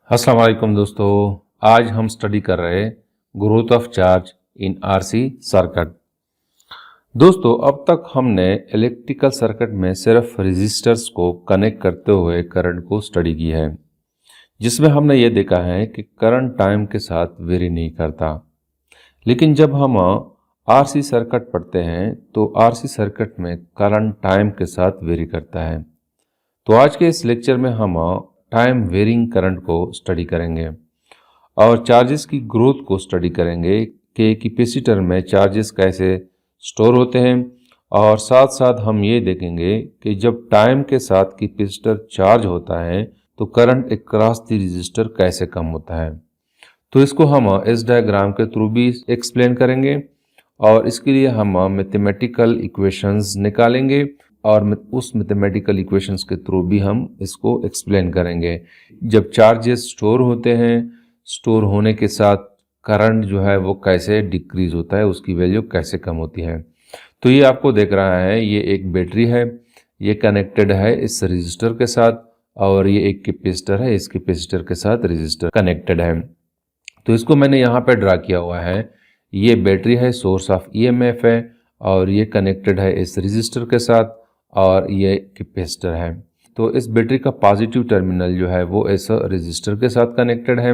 अस्सलाम वालेकुम दोस्तों, आज हम स्टडी कर रहे हैं growth of charge in RC circuit. दोस्तों, अब तक हमने इलेक्ट्रिकल सर्किट में सिर्फ रेजिस्टर्स को कनेक्ट करते हुए करंट को स्टडी की है, जिसमें हमने ये देखा है कि करंट टाइम के साथ वेरी नहीं करता। लेकिन जब हम आरसी सर्किट पढ़ते हैं तो आरसी सर्किट में करंट टाइम के साथ वेरी करता है। तो आज के इस लेक्चर में हम टाइम वेरिंग करंट को स्टडी करेंगे और चार्जेस की ग्रोथ को स्टडी करेंगे कि कैपेसिटर में चार्जेस कैसे स्टोर होते हैं, और साथ साथ हम ये देखेंगे कि जब टाइम के साथ कैपेसिटर चार्ज होता है तो करंट अक्रॉस द रेजिस्टर कैसे कम होता है। तो इसको हम इस डायग्राम के थ्रू भी एक्सप्लेन करेंगे और इसके लिए हम मैथमेटिकल इक्वेशंस निकालेंगे और उस मैथमेटिकल इक्वेशंस के थ्रू भी हम इसको एक्सप्लेन करेंगे। जब चार्जेस स्टोर होते हैं, स्टोर होने के साथ करंट जो है वो कैसे डिक्रीज होता है, उसकी वैल्यू कैसे कम होती है। तो ये आपको देख रहा है, ये एक बैटरी है, ये कनेक्टेड है इस रजिस्टर के साथ, और ये एक कैपेसिटर है, इस कैपेसिटर के साथ रजिस्टर कनेक्टेड है। तो इसको मैंने यहाँ पे ड्रा किया हुआ है। ये बैटरी है, सोर्स ऑफ ईएमएफ है, और ये कनेक्टेड है इस रजिस्टर के साथ, और ये कैपेसिटर है। तो इस बैटरी का पॉजिटिव टर्मिनल जो है वो इस रजिस्टर के साथ कनेक्टेड है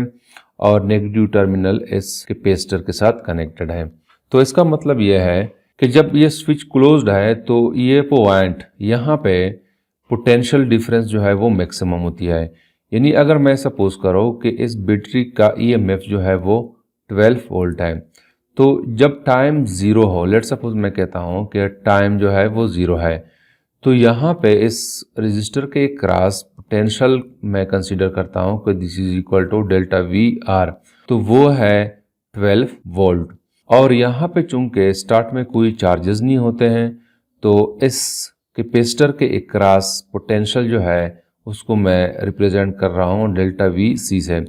और नेगेटिव टर्मिनल इस कैपेसिटर के साथ कनेक्टेड है। तो इसका मतलब यह है कि जब ये स्विच क्लोज्ड है तो ये पॉइंट यहाँ पे पोटेंशियल डिफरेंस जो है वो मैक्सिमम होती है। यानी अगर मैं सपोज करो कि इस बैटरी का ईएमएफ जो है वो 12 वोल्ट है, तो जब टाइम ज़ीरो हो, लेट सपोज मैं कहता हूँ कि टाइम जो है वो ज़ीरो है, तो यहाँ पे इस रजिस्टर के क्रॉस पोटेंशियल मैं कंसीडर करता हूँ कि this is equal to delta V R, तो वो है 12 वोल्ट। और यहाँ पे चूंकि स्टार्ट में कोई चार्जेस नहीं होते हैं, तो इस कैपेसिटर के क्रॉस पोटेंशियल जो है उसको मैं रिप्रेजेंट कर रहा हूँ डेल्टा वी सी से,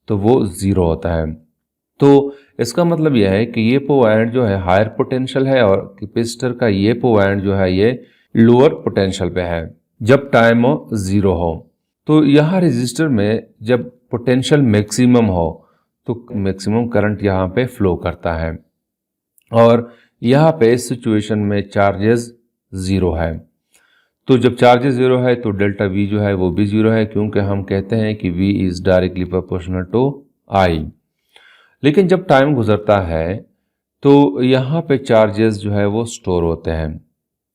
तो वो ज़ीरो होता है। तो इसका मतलब यह है कि ये पॉइंट जो है हायर पोटेंशियल है और कैपेसिटर का ये पॉइंट जो है ये लोअर पोटेंशियल पे है जब टाइम ज़ीरो हो। तो यहाँ रजिस्टर में जब पोटेंशियल मैक्सिमम हो तो मैक्सिमम करंट यहाँ पे फ्लो करता है, और यहाँ पे इस सिचुएशन में चार्जेस ज़ीरो है। तो जब चार्जेस ज़ीरो है तो डेल्टा वी जो है वो भी ज़ीरो है, क्योंकि हम कहते हैं कि V is directly proportional to I. लेकिन जब टाइम गुजरता है तो यहाँ पे चार्जेस जो है वो स्टोर होते हैं।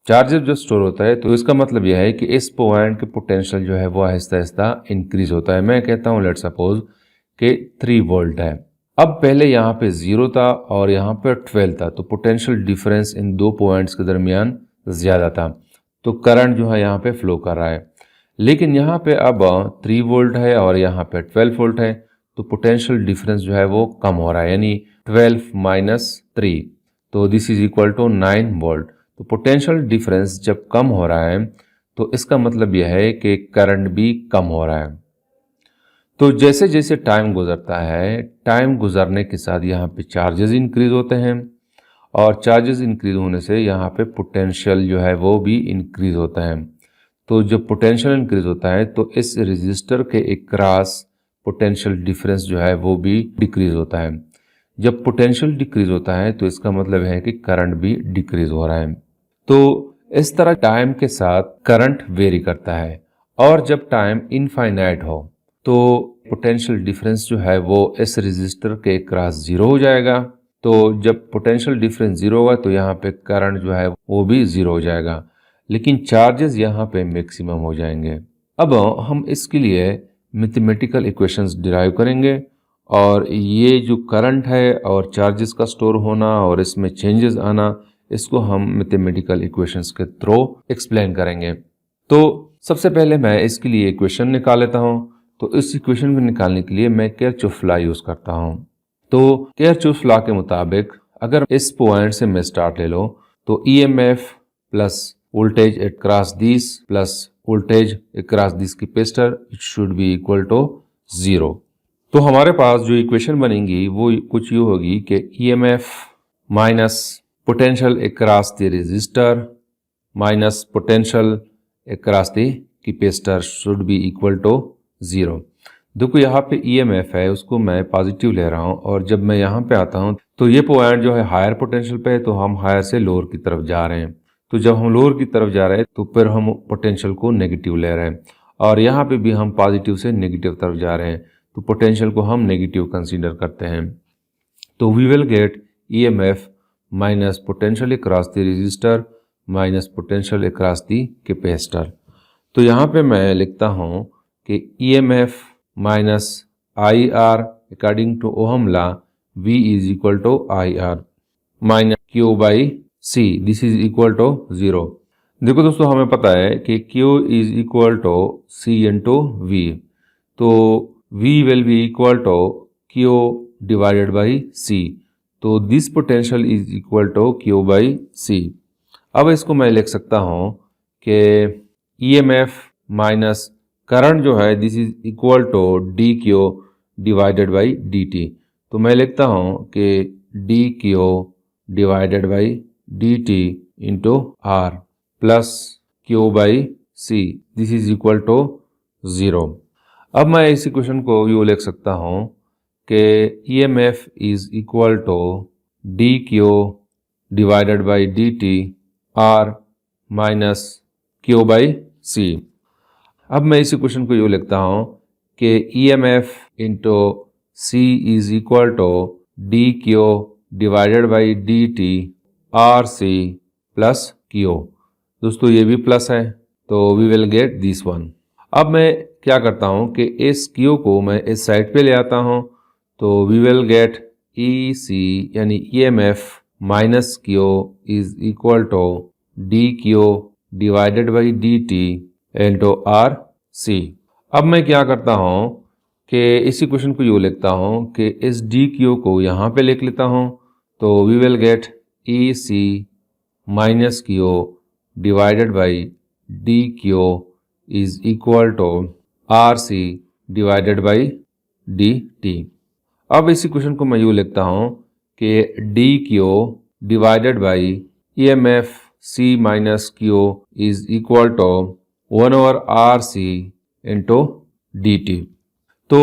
चार्जेस जो स्टोर होता है तो इसका मतलब यह है कि इस पॉइंट के पोटेंशियल जो है वो आहिस्ता आहिस्ता इंक्रीज होता है। मैं कहता हूँ लेट सपोज कि 3 वोल्ट है। अब पहले यहाँ पे 0 था और यहाँ पे 12 था, तो पोटेंशियल डिफरेंस इन दो पॉइंट्स के दरमियान ज़्यादा था, तो करंट जो है यहाँ पे फ्लो कर रहा है। लेकिन यहाँ पे अब 3 वोल्ट है और यहाँ पे 12 वोल्ट है, तो पोटेंशियल डिफरेंस जो है वो कम हो रहा है, यानी 12 माइनस 3, तो this is equal to 9 volt. तो पोटेंशियल डिफरेंस जब कम हो रहा है तो इसका मतलब यह है कि करंट भी कम हो रहा है। तो जैसे जैसे टाइम गुजरता है, टाइम गुजरने के साथ यहाँ पे चार्जेस इंक्रीज होते हैं, और चार्जेस इंक्रीज होने से यहाँ पे पोटेंशियल जो है वो भी इंक्रीज होता है। तो जब पोटेंशियल इंक्रीज होता है तो इस रजिस्टर के अक्रॉस पोटेंशियल डिफरेंस जो है वो भी डिक्रीज होता है। जब पोटेंशियल डिक्रीज होता है तो इसका मतलब है कि करंट भी डिक्रीज हो रहा है। तो इस तरह टाइम के साथ करंट वेरी करता है, और जब टाइम इनफाइनाइट हो तो पोटेंशियल डिफरेंस जो है वो इस रजिस्टर के क्रॉस ज़ीरो हो जाएगा। तो जब पोटेंशियल डिफरेंस ज़ीरो होगा तो यहाँ पे करंट जो है वो भी ज़ीरो हो जाएगा, लेकिन चार्जेस यहाँ पे मैक्सिमम हो जाएंगे। अब हम इसके लिए मैथमेटिकल इक्वेशंस डिराइव करेंगे, और ये जो करंट है और चार्जेस का स्टोर होना और इसमें चेंजेस आना, इसको हम मैथमेटिकल इक्वेशंस के थ्रू एक्सप्लेन करेंगे। तो सबसे पहले मैं इसके लिए इक्वेशन निकाल लेता हूँ। तो इस इक्वेशन को निकालने के लिए मैं किरचॉफ लॉ यूज़ करता हूँ। तो किरचॉफ लॉ के मुताबिक अगर इस पॉइंट से मैं स्टार्ट ले लो तो EMF plus voltage across this plus voltage across this capacitor, it should be equal to 0। तो हमारे पास जो इक्वेशन बनेगी वो कुछ यूँ होगी कि EMF minus potential across the resistor minus potential across the capacitor should be equal to 0। देखो यहाँ पे EMF है, उसको मैं पॉजिटिव ले रहा हूँ, और जब मैं यहाँ पे आता हूँ तो ये पॉइंट जो है हायर पोटेंशियल पे है, तो हम हायर से लोअर की तरफ जा रहे हैं। तो जब हम लोअर की तरफ जा रहे हैं तो फिर हम पोटेंशियल को नेगेटिव ले रहे हैं, और यहाँ पे भी हम पॉजिटिव से नेगेटिव तरफ जा रहे हैं, तो पोटेंशियल को हम नेगेटिव कंसीडर करते हैं। तो we will get EMF minus potential across the resistor minus potential across the capacitor. तो यहाँ पे मैं लिखता हूँ कि EMF minus IR according to Ohm law V is equal to IR minus Q by C, this is equal to 0। देखो दोस्तों, हमें पता है कि Q is equal to C into V, तो V will be equal to Q divided by C, तो this potential is equal to Q by C। अब इसको मैं लिख सकता हूँ कि EMF माइनस करंट जो है this is equal to DQ divided by DT। तो मैं लिखता हूँ कि DQ divided by DT into R plus Q by C, this is equal to 0। अब मैं इस इक्वेशन को यूँ लिख सकता हूँ कि EMF is equal to DQ divided by DT R minus Q by C। अब मैं इस इक्वेशन को यूँ लिखता हूँ कि EMF into C is equal to DQ divided by DT RC plus Q। दोस्तों ये भी प्लस है, तो we will get this one. अब मैं क्या करता हूँ कि इस Q को मैं इस साइड पे ले आता हूँ, तो वी विल गेट EC यानी EMF minus Q is equal to DQ divided by DT into RC। अब मैं क्या करता हूँ कि इसी क्वेश्चन को यूँ लिखता हूँ कि इस DQ को यहाँ पे लिख लेता हूँ, तो we will get EC minus Q divided by DQ is equal to RC divided by DT। अब इसी क्वेश्चन को मैं यूँ लिखता हूँ कि DQ divided by EMF C minus Q is equal to 1 over RC into DT। तो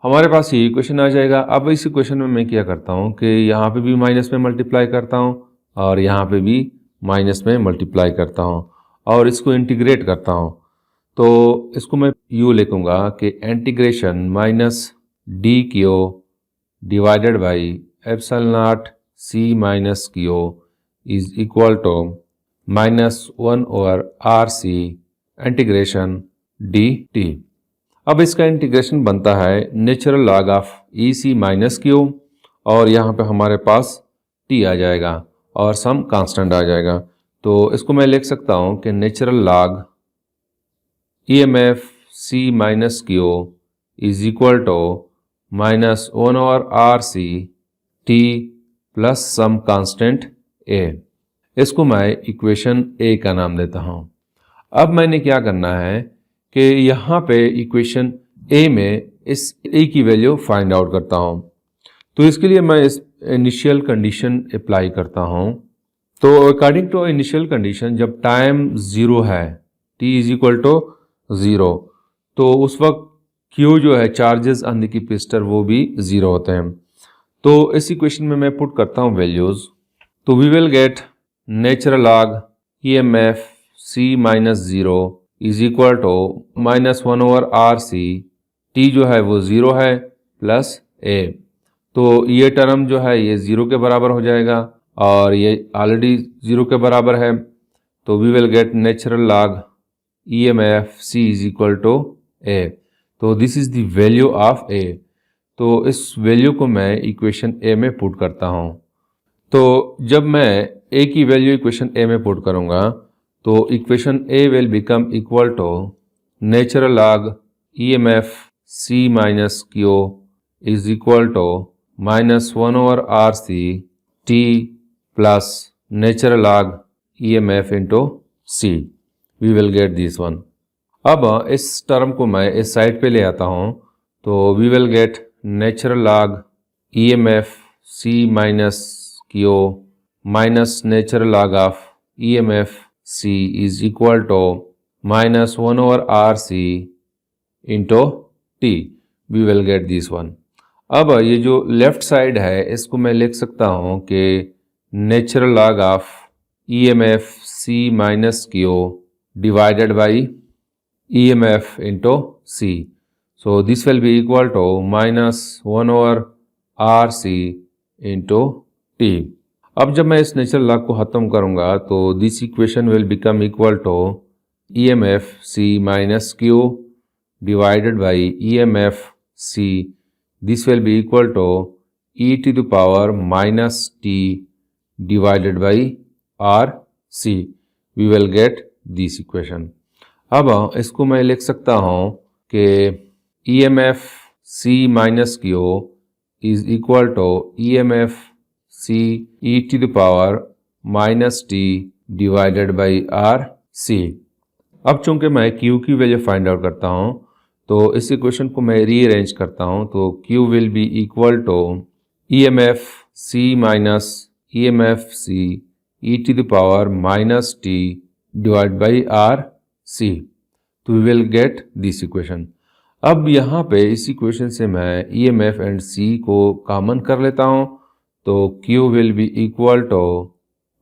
हमारे पास ये इक्वेशन आ जाएगा। अब इस इक्वेशन में मैं क्या करता हूँ कि यहाँ पे भी माइनस में मल्टीप्लाई करता हूँ और यहाँ पे भी माइनस में मल्टीप्लाई करता हूँ और इसको इंटीग्रेट करता हूँ। तो इसको मैं यूँ लिखूँगा कि integration minus DQ divided by epsilon naught C minus Q is equal to minus 1 over RC integration DT। अब इसका इंटीग्रेशन बनता है natural log of EC minus Q, और यहाँ पे हमारे पास T आ जाएगा और सम कांस्टेंट आ जाएगा। तो इसको मैं लिख सकता हूँ कि natural log EMF C minus Q is equal to minus 1 over RC T plus some constant A। इसको मैं इक्वेशन A का नाम देता हूँ। अब मैंने क्या करना है कि यहाँ पे इक्वेशन A में इस A की वैल्यू फाइंड आउट करता हूँ। तो इसके लिए मैं इस इनिशियल कंडीशन अप्लाई करता हूँ। तो अकॉर्डिंग टू इनिशियल कंडीशन जब टाइम 0 है, t इज इक्वल टू 0, तो उस वक्त Q जो है चार्जेस ऑन द कैपेसिटर वो भी 0 होते हैं। तो इस इक्वेशन में मैं पुट करता हूँ वैल्यूज, तो we will get natural log EMF C minus 0 is equal to minus 1 over RC, T जो है वो 0 है प्लस A। तो ये टर्म जो है ये 0 के बराबर हो जाएगा और ये ऑलरेडी 0 के बराबर है। तो we will get natural log EMF C is equal to A। तो this is the value of A। तो इस वैल्यू को मैं इक्वेशन A में पुट करता हूँ। तो जब मैं A की वैल्यू इक्वेशन A में पुट करूँगा तो equation A will become equal to natural log EMF C minus Q is equal to minus 1 over RC T plus natural log EMF into C। We will get this one. अब इस term को मैं इस side पे ले आता हूँ, तो we will get natural log EMF C minus Q minus natural log of EMF C is equal to minus 1 over RC into T। We will get this one. अब ये जो लेफ्ट साइड है इसको मैं लिख सकता हूँ कि natural log of EMF C minus Q divided by EMF into C। So this will be equal to -1/RC into T। अब जब मैं इस नेचुरल लॉग को खत्म करूंगा तो this equation will become equal to EMF C minus Q divided by EMF C. This will be equal to e to the power minus t divided by RC. We will get this equation. अब इसको मैं लिख सकता हूँ कि EMF C minus Q is equal to EMF C e to the power minus t divided by RC. अब चूंकि मैं Q की वैल्यू फाइंड आउट करता हूँ तो इस इक्वेशन को मैं रीअरेंज करता हूँ तो Q will be equal to EMF C minus EMF C e to the power minus t divided by RC। तो we will get this equation. अब यहाँ पे इस इक्वेशन से मैं EMF एंड C को कॉमन कर लेता हूँ तो Q will be equal to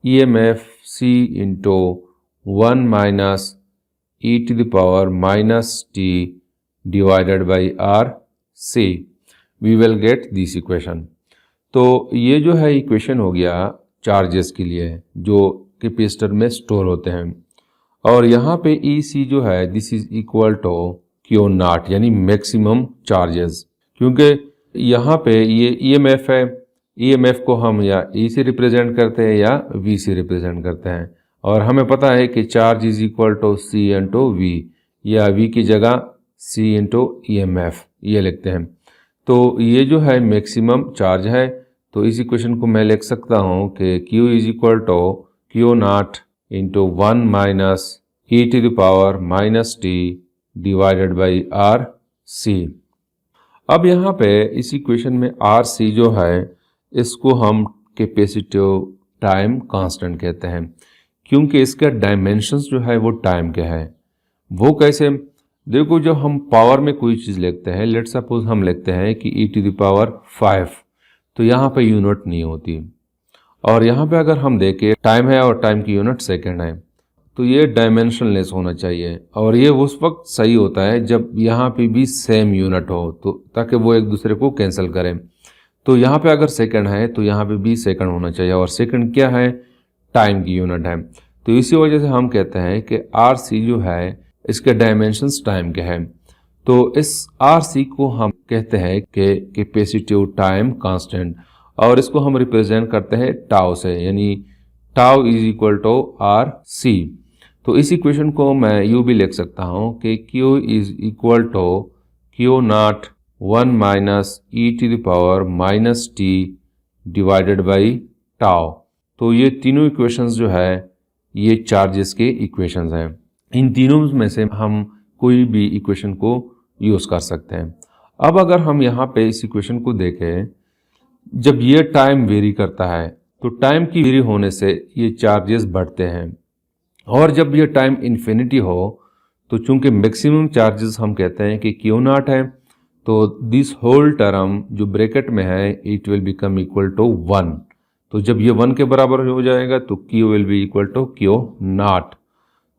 EMF C into 1 minus e to the power minus t divided by RC। We will get this equation। तो ये जो है इक्वेशन हो गया चार्जेस के लिए जो कैपेसिटर में स्टोर होते हैं। और यहाँ पे EC जो है this is equal to Q naught यानी मैक्सिमम चार्जेस, क्योंकि यहाँ पे ये EMF है, EMF को हम या E से रिप्रेजेंट करते हैं या V से रिप्रेजेंट करते हैं। और हमें पता है कि charge is equal to C into V या V की जगह C इंटू EMF ये लिखते हैं। तो ये जो है मैक्सिमम चार्ज है तो इस इक्वेशन को मैं लिख सकता हूँ कि Q is equal to Q naught into 1 minus e to the power minus t divided by RC। अब यहाँ पे इस इक्वेशन में RC जो है इसको हम कैपेसिटिव टाइम कांस्टेंट कहते हैं, क्योंकि इसका डायमेंशंस जो है वो टाइम के है। वो कैसे? देखो, जब हम पावर में कोई चीज़ लिखते हैं, लेट सपोज हम लिखते हैं कि e टू द पावर 5, तो यहाँ पे यूनिट नहीं होती। और यहाँ पे अगर हम देखें टाइम है और टाइम की यूनिट सेकंड है, तो ये डायमेंशनलेस होना चाहिए। और ये उस वक्त सही होता है जब यहाँ पे भी सेम यूनिट हो, तो ताकि वो एक दूसरे को कैंसिल करें। तो यहाँ पे अगर सेकंड है तो यहाँ पे भी सेकंड होना चाहिए, और सेकंड क्या है? टाइम की यूनिट है। तो इसी वजह से हम कहते हैं कि RC जो है इसके डायमेंशंस टाइम के हैं। तो इस RC को हम कहते हैं कि कैपेसिटिव टाइम कांस्टेंट, और इसको हम रिप्रेजेंट करते हैं टाउ से, यानी tau is equal to RC। तो इस इक्वेशन को मैं यूँ भी लिख सकता हूँ कि Q is equal to Q naught 1 minus e to the power minus t divided by tau. तो ये तीनों इक्वेशंस जो है ये चार्जेस के इक्वेशंस हैं। इन तीनों में से हम कोई भी इक्वेशन को यूज़ कर सकते हैं। अब अगर हम यहाँ पे इस इक्वेशन को देखें, जब ये टाइम वेरी करता है तो टाइम की वेरी होने से ये चार्जेस बढ़ते हैं, और जब ये टाइम इन्फिनिटी हो तो चूंकि मैक्सिमम चार्जेस हम कहते हैं कि Q नॉट है, तो दिस होल टर्म जो ब्रैकेट में है it will become equal to 1। तो जब ये 1 के बराबर हो जाएगा तो Q will be equal to Q naught.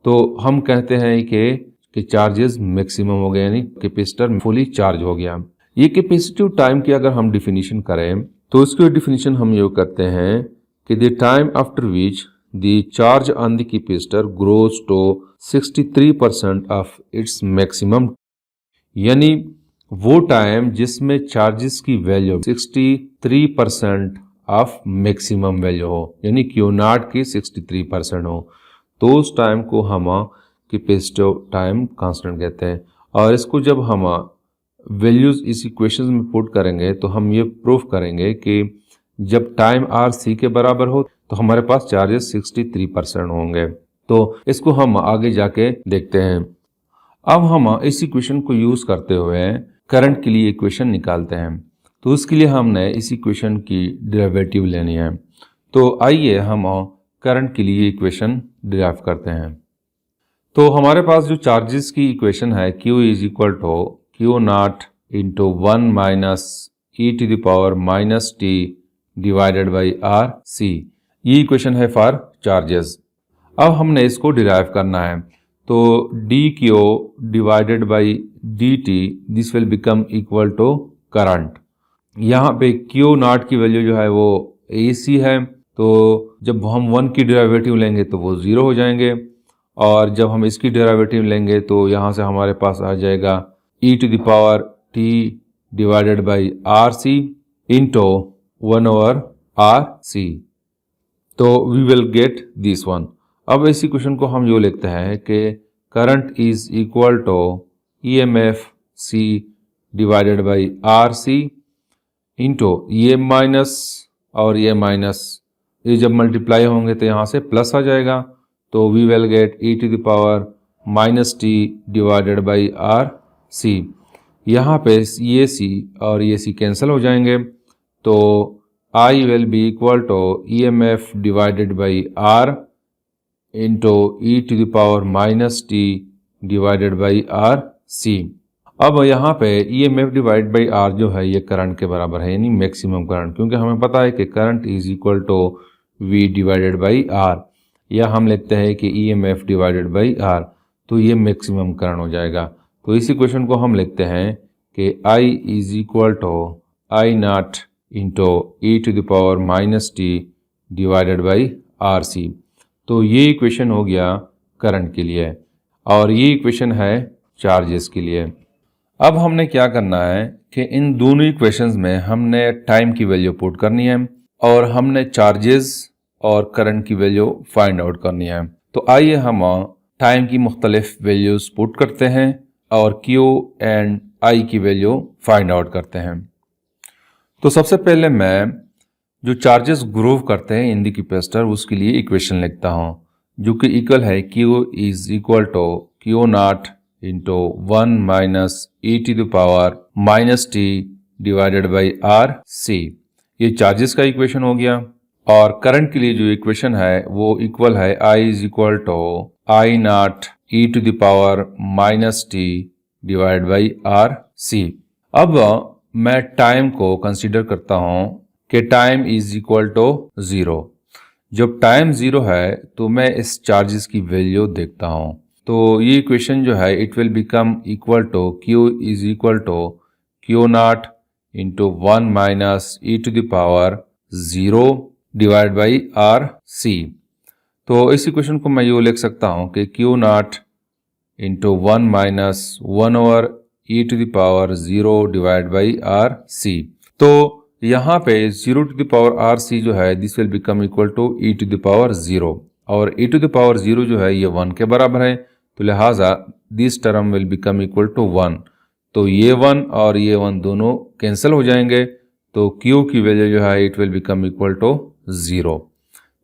तो हम कहते हैं कि चार्जेस मैक्सिमम हो गए, यानी कैपेसिटर फुली चार्ज हो गया। ये कैपेसिटिव टाइम की अगर हम डिफिनीशन करें तो इसकी डिफिनीशन हम ये करते हैं कि the time after which the charge on the capacitor grows to 63% of its maximum, यानी वो टाइम जिसमें चार्जेस की वैल्यू 63% ऑफ मैक्सिमम वैल्यू हो, यानी Q नॉट की 63% हो, तो उस टाइम को हम कैपेसिटिव टाइम कांस्टेंट कहते हैं। और इसको जब हम वैल्यूज इस इक्वेशन में पुट करेंगे तो हम ये प्रूफ करेंगे कि जब टाइम RC के बराबर हो तो हमारे पास चार्जेस 63% होंगे। तो इसको हम आगे जाके देखते हैं। अब हम इस इक्वेशन को यूज करते हुए करंट के लिए इक्वेशन निकालते हैं। तो उसके लिए हमने इस इक्वेशन की डेरिवेटिव लेनी है। तो आइए हम करंट के लिए इक्वेशन डिराइव करते हैं। तो हमारे पास जो चार्जेस की इक्वेशन है Q is equal to Q naught into 1 minus e to the power minus t divided by R C. ये इक्वेशन है फॉर चार्जेस। अब हमने इसको डिराइव करना है, तो d q divided by d t this will become equal to current. यहाँ पे क्यू नॉट की वैल्यू जो है वो ए सी है, तो जब हम 1 की डेरिवेटिव लेंगे तो वो 0 हो जाएंगे, और जब हम इसकी डेरिवेटिव लेंगे तो यहाँ से हमारे पास आ जाएगा e to the power t divided by R C into 1 over R C. तो we will get this one. अब इसी क्वेश्चन को हम यो लिखते हैं कि current is equal to E M F C divided by R C into ये माइनस और ये माइनस, ये जब मल्टीप्लाई होंगे तो यहाँ से प्लस आ जाएगा, तो we will get e to the power minus t divided by R C. यहाँ पे ये सी और ये सी कैंसिल हो जाएंगे, तो I will be equal to E M F divided by R into e to the power minus t divided by R C. अब यहाँ पे E M F divide by R जो है ये करंट के बराबर है, यानी मैक्सिमम करंट, क्योंकि हमें पता है कि current is equal to V divided by R, या हम लिखते हैं कि E M F divided by R, तो ये मैक्सिमम करंट हो जाएगा। तो इसी क्वेश्चन को हम लिखते हैं कि I is equal to I naught into e to the power minus t divided by R C. तो ये इक्वेशन हो गया करंट के लिए, और ये इक्वेशन है चार्जेस के लिए। अब हमने क्या करना है कि इन दोनों इक्वेशंस में हमने टाइम की वैल्यू पुट करनी है, और हमने चार्जेस और करंट की वैल्यू फाइंड आउट करनी है। तो आइए हम टाइम की मुख्तलिफ वैल्यूज पुट करते हैं और Q एंड I की वैल्यू फाइंड आउट करते हैं। तो सबसे पहले मैं जो चार्जेस ग्रोव करते हैं इन द कैपेसिटर उसके लिए इक्वेशन लिखता हूँ, जो कि इक्वल है Q is equal to Q naught into 1 minus e to the power minus t divided by R C. ये चार्जेस का इक्वेशन हो गया। और करंट के लिए जो इक्वेशन है वो इक्वल है I is equal to I naught e to the power minus t divide by R C. अब मैं टाइम को कंसीडर करता हूं कि टाइम इज इक्वल टू 0। जब टाइम 0 है तो मैं इस चार्जेस की वैल्यू देखता हूं, तो ये इक्वेशन जो है it will become equal to Q is equal to Q naught into 1 minus e to the power 0 divide by R C. तो इस इक्वेशन को मैं यूँ लिख सकता हूँ कि Q naught into 1 minus 1 over e to the power 0 divide by R C. तो यहाँ पे 0 to the power R C जो है this will become equal to e to the power 0, और ई टू द पावर 0 जो है ये 1 के बराबर है, तो लिहाजा this term will become equal to 1। तो ये 1 और ये 1 दोनों कैंसिल हो जाएंगे, तो Q की वैल्यू जो है it will become equal to 0।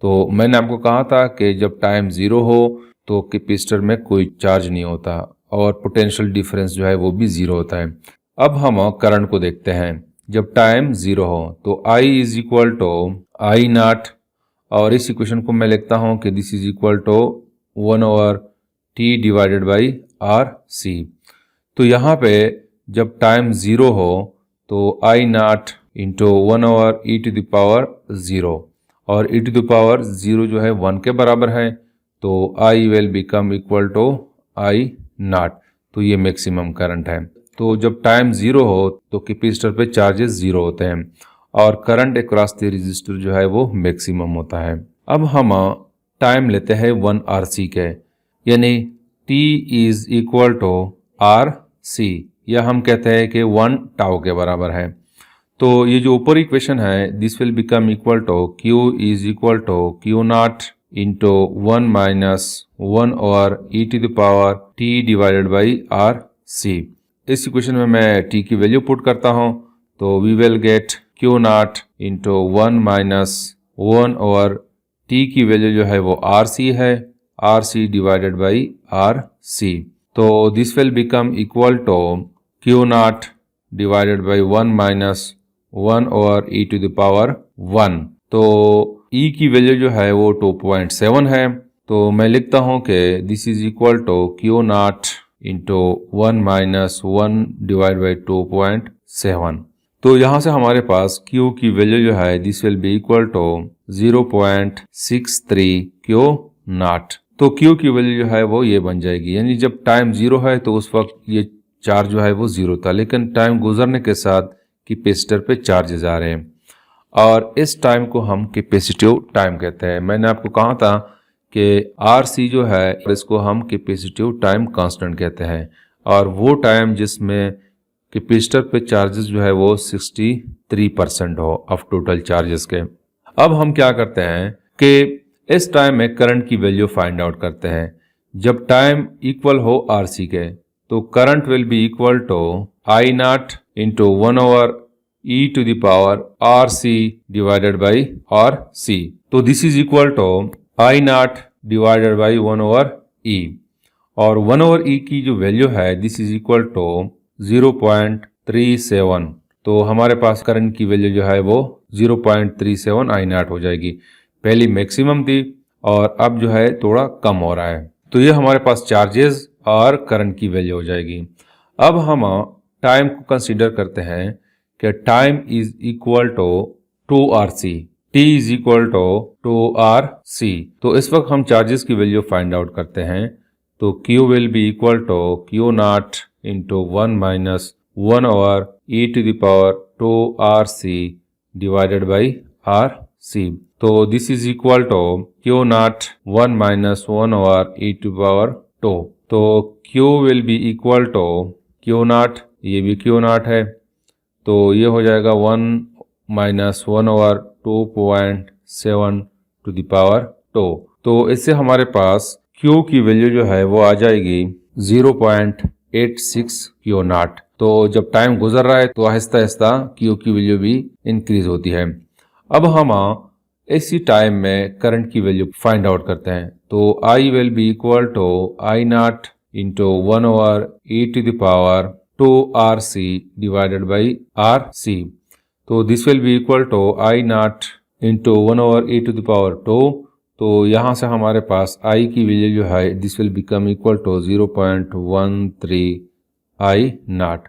तो मैंने आपको कहा था कि जब टाइम 0 हो तो कैपेसिटर में कोई चार्ज नहीं होता, और पोटेंशियल डिफरेंस जो है वो भी 0 होता है। अब हम करंट को देखते हैं। जब टाइम 0 हो तो I is equal to I naught, और इस इक्वेशन को मैं लिखता हूँ कि this is equal to 1 over t divided by R C. तो यहाँ पे जब टाइम 0 हो तो I naught into 1 over e to the power 0, और ई टू द पावर 0 जो है 1 के बराबर है, तो I will become equal to I naught. तो ये मैक्सिमम करंट है। तो जब टाइम 0 हो तो कैपेसिटर पे चार्जेस 0 होते हैं, और करंट अक्रॉस द रेजिस्टर जो है वो मैक्सिमम होता है। अब हम टाइम लेते हैं 1 RC के, यानी T is equal to R C, या हम कहते हैं कि 1 टाउ के बराबर है। तो ये जो ऊपर इक्वेशन है this will become equal to Q is equal to Q naught into 1 minus 1 over e to the power T divided by R C. इस इक्वेशन में मैं T की वैल्यू पुट करता हूँ, तो we will get Q naught into 1 minus 1 over T की value जो है वो आर सी है, R C divided by R C. तो this will become equal to Q naught divided by 1 minus 1 over e to the power 1। तो E की value जो है वो 2.7 है, तो मैं लिखता हूँ कि this is equal to Q naught into 1 minus 1 divide by 2.7। तो यहाँ से हमारे पास Q की वैल्यू जो है this will be equal to 0.63 q naught. तो Q की वैल्यू जो है वो ये बन जाएगी, यानी जब टाइम 0 है तो उस वक्त ये चार्ज जो है वो 0 था, लेकिन टाइम गुजरने के साथ कैपेसिटर पे चार्जेस आ रहे हैं और इस टाइम को हम कैपेसिटिव टाइम कहते हैं। मैंने आपको कहा था कि RC जो है इसको हम कैपेसिटिव टाइम कांस्टेंट कहते हैं और वो टाइम जिसमें कैपेसिटर पे चार्जेस जो है वो 63% हो ऑफ टोटल चार्जेस के। अब हम क्या करते हैं कि इस टाइम में करंट की वैल्यू फाइंड आउट करते हैं। जब टाइम इक्वल हो RC के तो current will be equal to I naught into 1 e to the power RC divided by RC। तो this is equal to I naught divided by 1/e और 1/e की जो वैल्यू है दिस इज इक्वल टू 0.37। तो हमारे पास current की value जो है वो 0.37 I नॉट हो जाएगी। पहली मैक्सिमम थी और अब जो है थोड़ा कम हो रहा है। तो ये हमारे पास चार्जेस और करंट की वैल्यू हो जाएगी। अब हम टाइम को कंसीडर करते हैं कि time is equal to 2RC, T is equal to 2RC। तो इस वक्त हम चार्जेस की वैल्यू फाइंड आउट करते हैं। तो Q will be equal to Q naught into 1 minus 1/e to the power 2RC divided by RC। तो this is equal to Q naught 1 minus 1/e to the power 2। तो Q will be equal to Q naught, ये भी Q naught है, तो ये हो जाएगा 1 minus 1/2.7 to the power 2। तो इससे हमारे पास Q की वैल्यू जो है वो आ जाएगी 0.86 Q नॉट। तो जब टाइम गुजर रहा है तो आहिस्ता आहिस्ता Q की वैल्यू भी इंक्रीज होती है। अब हम इसी टाइम में करंट की वैल्यू फाइंड आउट करते हैं। तो I will be equal to I naught into 1/e to the power 2RC divided by RC। तो this will be equal to I naught into 1/e to the power 2। तो यहाँ से हमारे पास I की value जो है this will become equal to 0.13 I naught.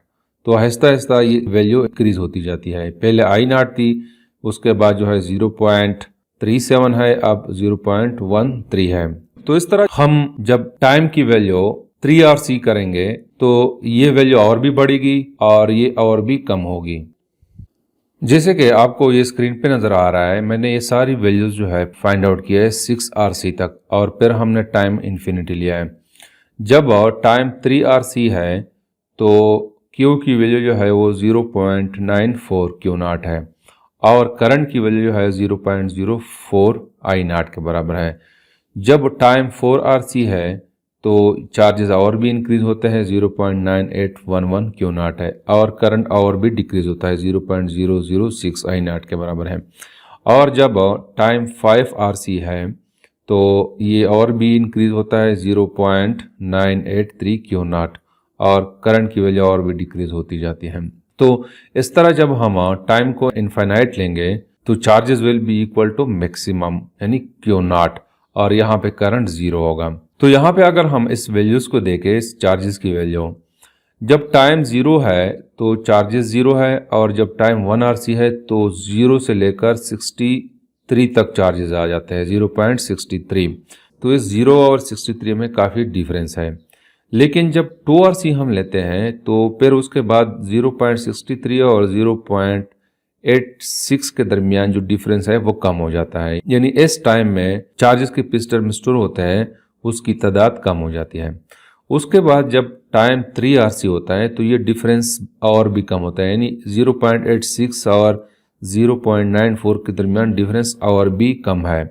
तो आहिस्ता आहिस्ता ये वैल्यू इंक्रीज होती जाती है। पहले I नॉट थी, उसके बाद जो है 0.37 है, अब 0.13 है। तो इस तरह हम जब टाइम की वैल्यू 3RC करेंगे तो ये वैल्यू और भी बढ़ेगी और ये और भी कम होगी। जैसे कि आपको ये स्क्रीन पे नज़र आ रहा है, मैंने ये सारी वैल्यूज जो है फाइंड आउट किया है 6RC तक और फिर हमने टाइम इन्फिनिटी लिया है। जब टाइम 3RC है तो Q की वैल्यू जो है वो 0.94 Q नॉट है और करंट की वैल्यू जो है 0.04 I नॉट के बराबर है। जब टाइम 4RC है तो चार्जेस और भी इंक्रीज होते हैं, 0.9811 Q नॉट है और करंट और भी डिक्रीज होता है, 0.006 I नॉट के बराबर है। और जब टाइम 5RC है तो ये और भी इंक्रीज होता है, 0.983 Q नॉट और करंट की वैल्यू और भी डिक्रीज होती जाती है। तो इस तरह जब हम टाइम को इनफाइनाइट लेंगे तो charges will be equal to maximum यानी Q नॉट और यहाँ पे करंट 0 होगा। तो यहाँ पे अगर हम इस वैल्यूज को देखें, इस चार्जेस की वैल्यू, जब टाइम 0 है तो चार्जेस 0 है और जब टाइम 1RC है तो 0 से लेकर 63 तक चार्जेस आ जाते हैं, 0.63। तो इस 0 और 63 में काफ़ी डिफरेंस है। लेकिन जब 2RC हम लेते हैं तो फिर उसके बाद 0.63 और 0.86 के दरमियान जो डिफरेंस है वो कम हो जाता है, यानी इस टाइम में चार्जेस के कैपेसिटर में स्टोर होते हैं उसकी तादाद कम हो जाती है। उसके बाद जब टाइम 3RC होता है तो ये डिफरेंस और भी कम होता है, यानी 0.86 और 0.94 के दरमियान डिफरेंस और भी कम है।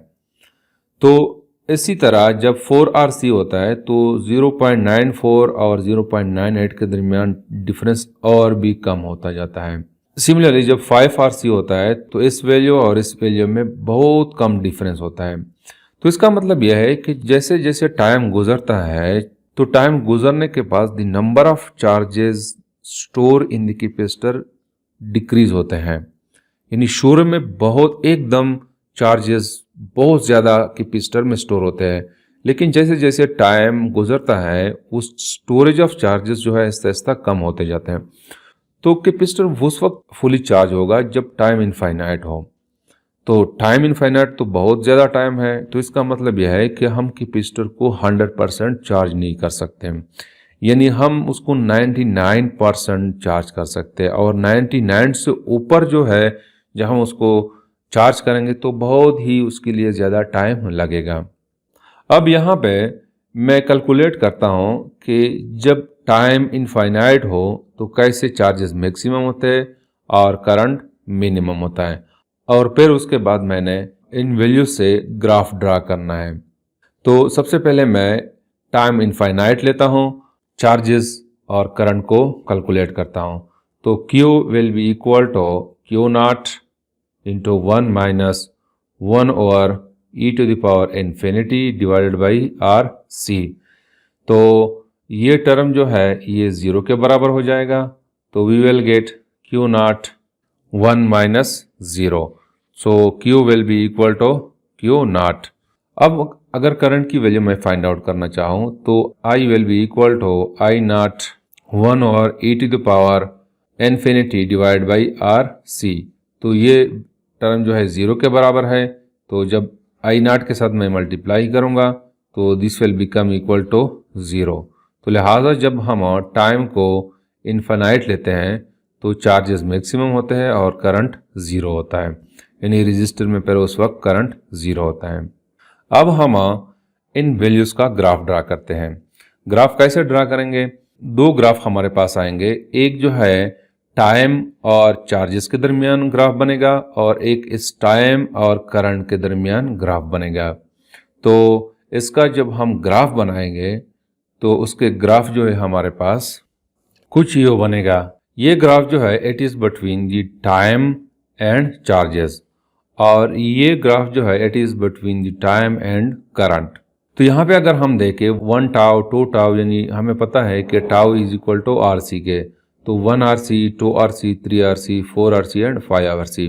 तो इसी तरह जब 4RC होता है तो 0.94 और 0.98 के दरमियान डिफरेंस और भी कम होता जाता है। सिमिलरली जब 5RC होता है तो इस वैल्यू और इस वैल्यू में बहुत कम डिफरेंस होता है। तो इसका मतलब यह है कि जैसे जैसे टाइम गुजरता है तो टाइम गुजरने के बाद the number of charges store in the capacitor decrease होते हैं, यानी शुरू में बहुत एकदम चार्जेस बहुत ज़्यादा कैपेसिटर में स्टोर होते हैं, लेकिन जैसे जैसे टाइम गुजरता है उस स्टोरेज ऑफ चार्जेस जो है आहिस्ता आहिस्ता कम होते जाते हैं। तो कैपेसिटर उस वक्त फुली चार्ज होगा जब टाइम इनफाइनाइट हो। तो टाइम इनफाइनाइट तो बहुत ज़्यादा टाइम है, तो इसका मतलब यह है कि हम कैपेसिटर को 100% चार्ज नहीं कर सकते, यानी हम उसको 99% चार्ज कर सकते हैं, और 99 से ऊपर जो है जब हम उसको चार्ज करेंगे तो बहुत ही उसके लिए ज़्यादा टाइम लगेगा। अब यहाँ पे मैं कैलकुलेट करता हूँ कि जब टाइम इनफाइनाइट हो तो कैसे चार्जेस मैक्सिमम होते हैं और करंट मिनिमम होता है, और फिर उसके बाद मैंने इन वैल्यू से ग्राफ ड्रा करना है। तो सबसे पहले मैं टाइम इनफाइनाइट लेता हूँ, चार्जेस और करंट को कैलकुलेट करता हूँ। तो Q will be equal to Q naught into 1 minus 1 over e to the power infinity divided by R C. तो ये टर्म जो है ये 0 के बराबर हो जाएगा, तो we will get Q naught 1 minus 0, so Q will be equal to Q naught. अब अगर करंट की वैल्यू मैं फाइंड आउट करना चाहूँ तो I will be equal to I naught 1 over e to the power infinity divide by R C. तो ये term जो है 0 के बराबर है, तो जब I नॉट के साथ मैं मल्टीप्लाई करूँगा तो this will become equal to 0। तो लिहाजा जब हम टाइम को इनफाइनाइट लेते हैं तो चार्जेस मैक्सिमम होते हैं और करंट 0 होता है, यानी रजिस्टर में पर उस वक्त करंट 0 होता है। अब हम इन वैल्यूज़ का ग्राफ ड्रा करते हैं। ग्राफ कैसे ड्रा करेंगे? दो ग्राफ हमारे पास आएंगे, एक जो है टाइम और चार्जेस के दरमियान ग्राफ बनेगा और एक इस टाइम और करंट के दरमियान ग्राफ बनेगा। तो इसका जब हम ग्राफ बनाएंगे तो उसके ग्राफ जो है हमारे पास कुछ ये बनेगा। ये ग्राफ जो है it is between the time and charges, और ये ग्राफ जो है it is between the time and current. तो यहाँ पे अगर हम देखें 1 टाउ 2 टाउ, यानी हमें पता है कि tau is equal to R C के, तो 1 R C 2 R C 3 R C 4 R C and 5 R C.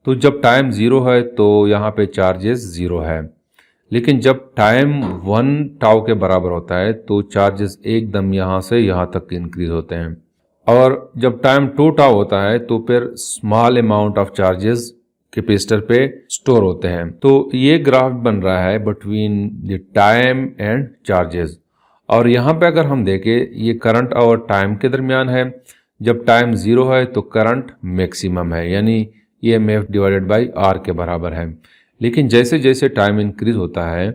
तो जब टाइम 0 है तो यहाँ पे चार्जेस 0 है, लेकिन जब टाइम 1 टाउ के बराबर होता है तो चार्जेस एकदम यहाँ से यहाँ तक इंक्रीज होते हैं, और जब टाइम 2 टाउ होता है तो फिर small amount of charges capacitor पे स्टोर होते हैं। तो ये ग्राफ बन रहा है between the time and charges, और यहाँ पे अगर हम देखें ये करंट और टाइम के दरमियान है। जब टाइम 0 है तो करंट मैक्सिमम है, यानी EMF डिवाइडेड बाई R के बराबर है। लेकिन जैसे जैसे टाइम इंक्रीज होता है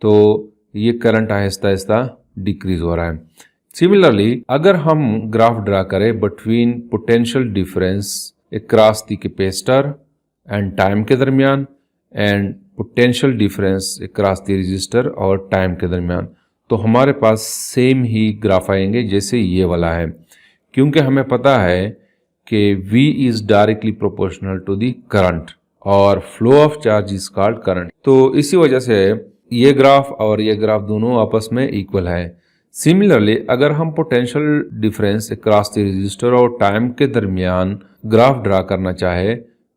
तो ये करंट आहिस्ता आहिस्ता डिक्रीज हो रहा है। सिमिलरली अगर हम ग्राफ ड्रा करें between potential difference across the capacitor and time के दरमियान and potential difference across the resistor और टाइम के दरमियान, तो हमारे पास सेम ही ग्राफ आएंगे जैसे ये वाला है, क्योंकि हमें पता है कि V is directly proportional to the current और flow of charge is called current. तो इसी वजह से ये ग्राफ और ये ग्राफ दोनों आपस में इक्वल है। सिमिलरली अगर हम potential difference across the resistor और टाइम के दरमियान ग्राफ ड्रा करना चाहे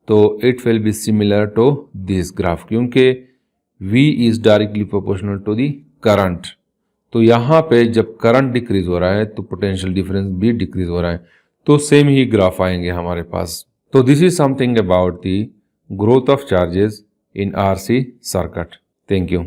तो it will be similar to this graph, क्योंकि V is directly proportional to the current. तो यहाँ पे जब करंट डिक्रीज हो रहा है तो पोटेंशियल डिफरेंस भी डिक्रीज हो रहा है, तो सेम ही ग्राफ आएंगे हमारे पास। तो this is something about the growth of charges in RC circuit. Thank you.